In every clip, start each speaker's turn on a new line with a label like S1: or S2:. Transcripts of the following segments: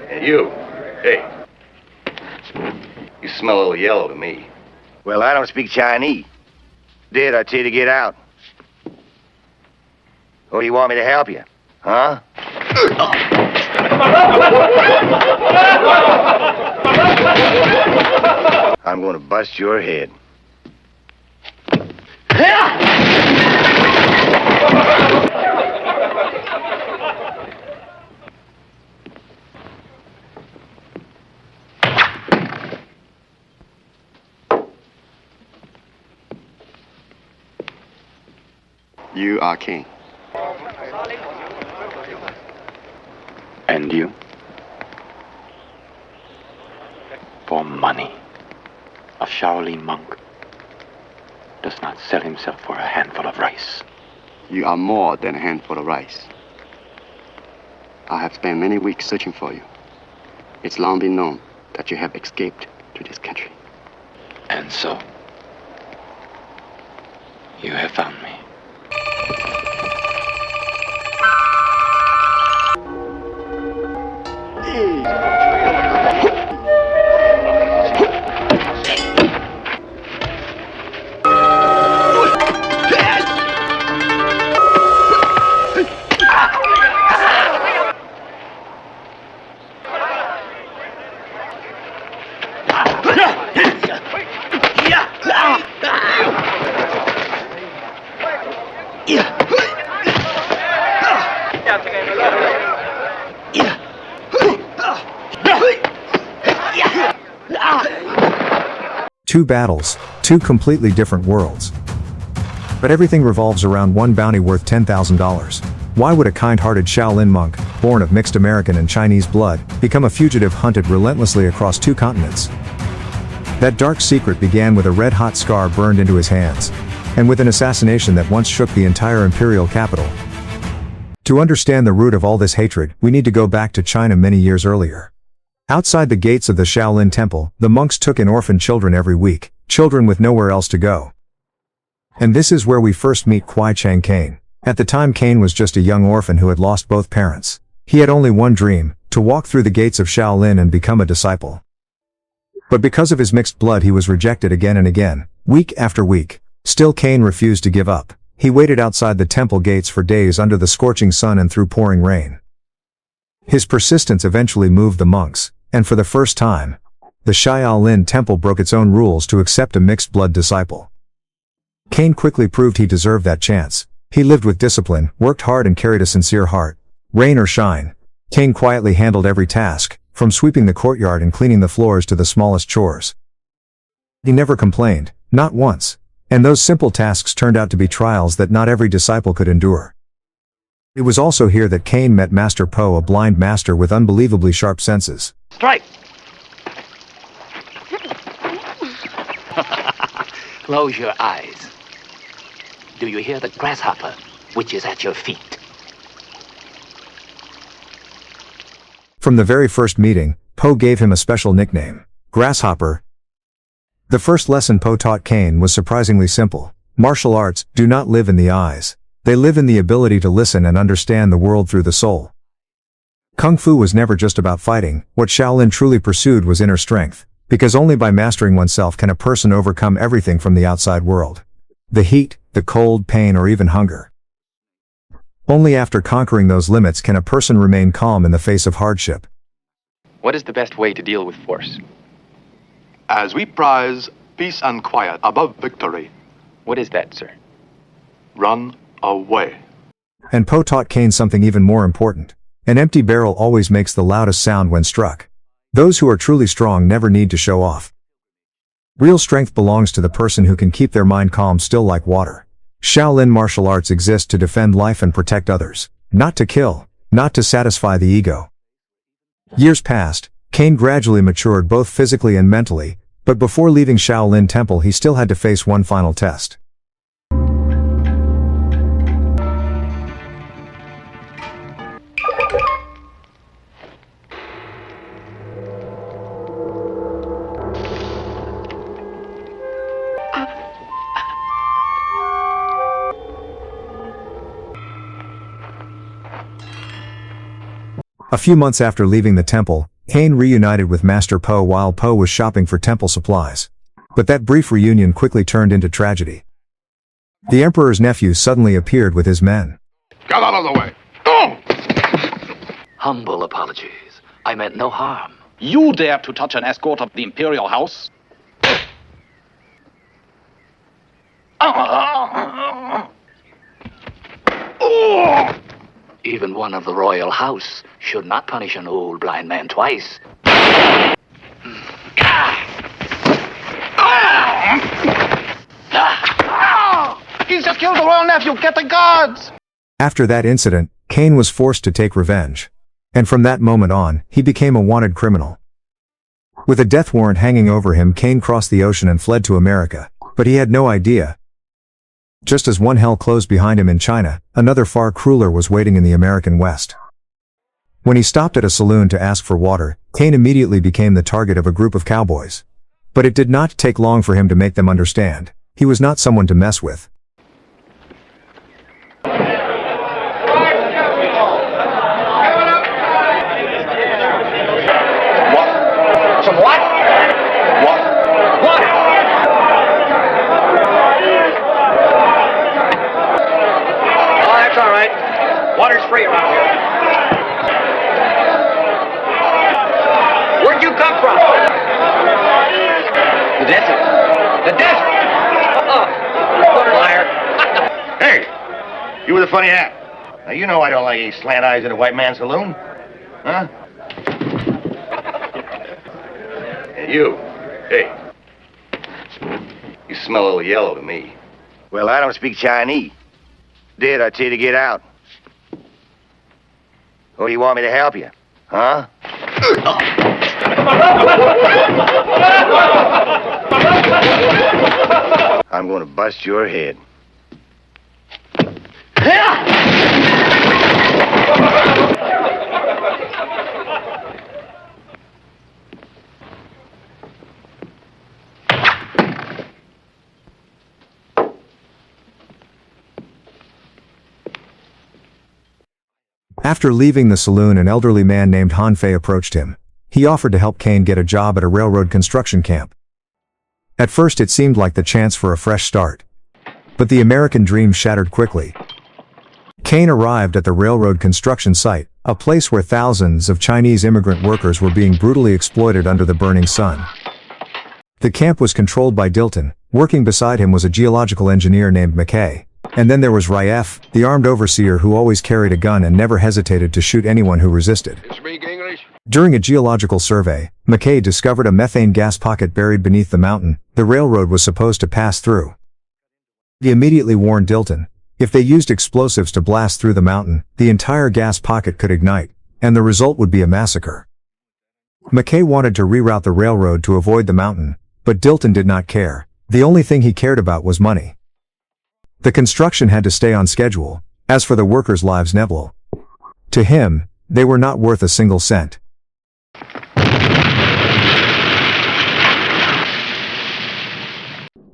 S1: And you, hey, you smell a little yellow to me.
S2: Well, I don't speak Chinese. Did I tell you to get out? Or do you want me to help you? Huh? I'm gonna bust your head.
S3: You are Caine.
S4: And you? For money. A Shaolin monk does not sell himself for a handful of rice.
S3: You are more than a handful of rice. I have spent many weeks searching for you. It's long been known that you have escaped to this country.
S4: And so, you have found me.
S5: Two battles, two completely different worlds. But everything revolves around one bounty worth $10,000. Why would a kind-hearted Shaolin monk, born of mixed American and Chinese blood, become a fugitive hunted relentlessly across two continents? That dark secret began with a red-hot scar burned into his hands, and with an assassination that once shook the entire imperial capital. To understand the root of all this hatred, we need to go back to China many years earlier. Outside the gates of the Shaolin Temple, the monks took in orphan children every week, children with nowhere else to go. And this is where we first meet Caine. At the time, Caine was just a young orphan who had lost both parents. He had only one dream, to walk through the gates of Shaolin and become a disciple. But because of his mixed blood, he was rejected again and again, week after week. Still, Caine refused to give up. He waited outside the temple gates for days under the scorching sun and through pouring rain. His persistence eventually moved the monks, and for the first time, the Shaolin Temple broke its own rules to accept a mixed-blood disciple. Caine quickly proved he deserved that chance. He lived with discipline, worked hard and carried a sincere heart. Rain or shine, Caine quietly handled every task, from sweeping the courtyard and cleaning the floors to the smallest chores. He never complained, not once, and those simple tasks turned out to be trials that not every disciple could endure. It was also here that Caine met Master Po, a blind master with unbelievably sharp senses.
S2: Strike!
S6: Close your eyes. Do you hear the grasshopper, which is at your feet?
S5: From the very first meeting, Po gave him a special nickname, Grasshopper. The first lesson Po taught Caine was surprisingly simple. Martial arts do not live in the eyes. They live in the ability to listen and understand the world through the soul. Kung Fu was never just about fighting. What Shaolin truly pursued was inner strength, because only by mastering oneself can a person overcome everything from the outside world. The heat, the cold, pain, or even hunger. Only after conquering those limits can a person remain calm in the face of hardship.
S7: What is the best way to deal with force?
S8: As we prize peace and quiet above victory,
S7: What is that, sir?
S8: run away.
S5: And Po taught Caine something even more important. An empty barrel always makes the loudest sound when struck. Those who are truly strong never need to show off. Real strength belongs to the person who can keep their mind calm still like water. Shaolin martial arts exist to defend life and protect others, not to kill, not to satisfy the ego. Years passed, Caine gradually matured both physically and mentally, but before leaving Shaolin Temple he still had to face one final test. A few months after leaving the temple, Caine reunited with Master Po while Po was shopping for temple supplies. But that brief reunion quickly turned into tragedy. The Emperor's nephew suddenly appeared with his men.
S8: Get out of the way. Oh!
S6: Humble apologies. I meant no harm.
S9: You dare to touch an escort of the Imperial House?
S6: Even one of the royal house should not punish an old blind man twice.
S9: He's just killed the royal nephew. Get the guards!
S5: After that incident, Caine was forced to take revenge. And from that moment on, he became a wanted criminal. With a death warrant hanging over him, Caine crossed the ocean and fled to America. But he had no idea. Just as one hell closed behind him in China, another far crueler was waiting in the American West. When he stopped at a saloon to ask for water, Caine immediately became the target of a group of cowboys. But it did not take long for him to make them understand. He was not someone to mess with.
S9: Some what? What? What?
S7: Oh, that's all right. Water's free around here. Where'd you come from? The desert. The desert! What a liar.
S2: Hey! You with a funny hat. Now, you know I don't like any slant eyes in a white man's saloon. Huh?
S1: And you, hey, you smell a little yellow to me.
S2: Well, I don't speak Chinese. Did I tell you to get out? Or do you want me to help you? Huh? I'm going to bust your head.
S5: After leaving the saloon, an elderly man named Han Fei approached him. He offered to help Caine get a job at a railroad construction camp. At first it seemed like the chance for a fresh start. But the American dream shattered quickly. Caine arrived at the railroad construction site, a place where thousands of Chinese immigrant workers were being brutally exploited under the burning sun. The camp was controlled by Dilton. Working beside him was a geological engineer named McKay. And then there was Relive, the armed overseer who always carried a gun and never hesitated to shoot anyone who resisted.
S8: Speak English?
S5: During a geological survey, McKay discovered a methane gas pocket buried beneath the mountain the railroad was supposed to pass through. He immediately warned Dilton, if they used explosives to blast through the mountain, the entire gas pocket could ignite, and the result would be a massacre. McKay wanted to reroute the railroad to avoid the mountain, but Dilton did not care. The only thing he cared about was money. The construction had to stay on schedule. As for the workers' lives, Neville, to him, they were not worth a single cent.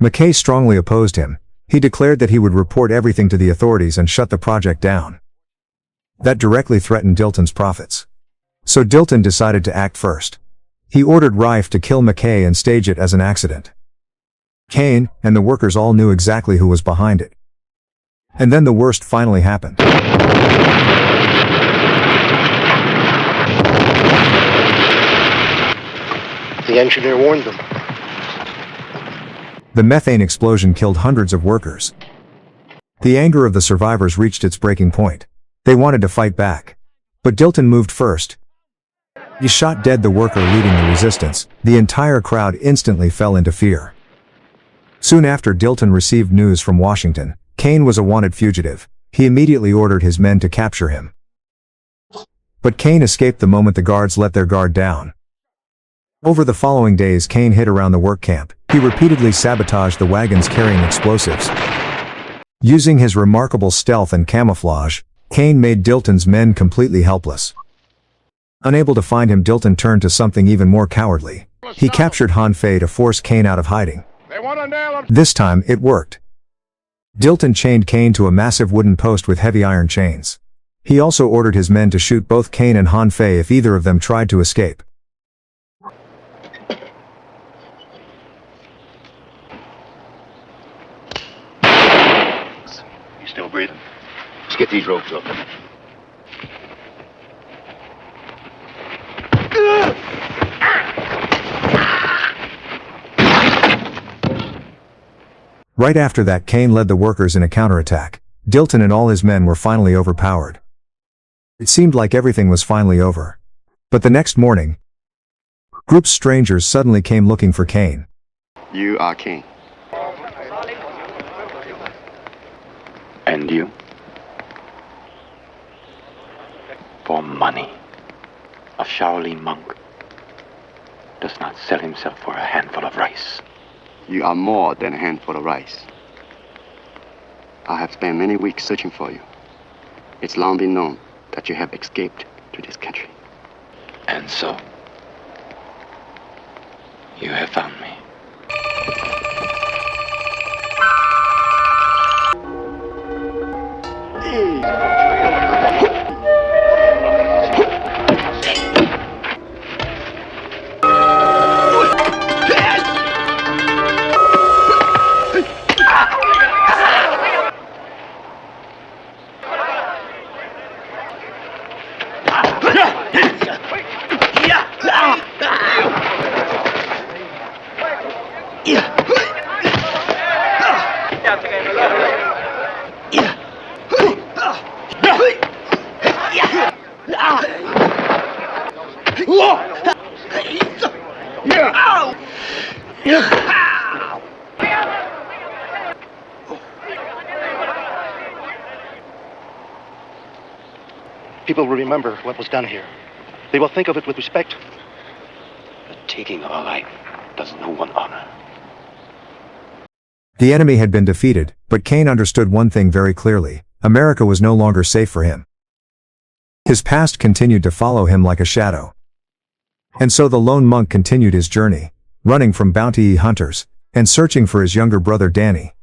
S5: McKay strongly opposed him. He declared that he would report everything to the authorities and shut the project down. That directly threatened Dilton's profits. So Dilton decided to act first. He ordered Rife to kill McKay and stage it as an accident. Caine and the workers all knew exactly who was behind it. And then the worst finally happened.
S10: The engineer warned them.
S5: The methane explosion killed hundreds of workers. The anger of the survivors reached its breaking point. They wanted to fight back. But Dilton moved first. He shot dead the worker leading the resistance. The entire crowd instantly fell into fear. Soon after Dilton received news from Washington, Caine was a wanted fugitive. He immediately ordered his men to capture him. But Caine escaped the moment the guards let their guard down. Over the following days, Caine hid around the work camp. He repeatedly sabotaged the wagons carrying explosives. Using his remarkable stealth and camouflage, Caine made Dilton's men completely helpless. Unable to find him, Dilton turned to something even more cowardly. He captured Han Fei to force Caine out of hiding. This time, it worked. Dilton chained Caine to a massive wooden post with heavy iron chains. He also ordered his men to shoot both Caine and Han Fei if either of them tried to escape.
S2: Still breathing. Let's get these ropes up.
S5: Right after that, Caine led the workers in a counterattack. Dilton and all his men were finally overpowered. It seemed like everything was finally over. But the next morning, groups of strangers suddenly came looking for Caine.
S3: You are Caine.
S4: And you? For money. A Shaolin monk does not sell himself for a handful of rice.
S3: You are more than a handful of rice. I have spent many weeks searching for you. It's long been known that you have escaped to this country.
S4: And so, you have found me.
S10: People will remember what was done here. They will think of it with respect.
S4: The taking of a life does no one honor.
S5: The enemy had been defeated, but Caine understood one thing very clearly: America was no longer safe for him. His past continued to follow him like a shadow. And so the lone monk continued his journey, running from bounty hunters, and searching for his younger brother Danny.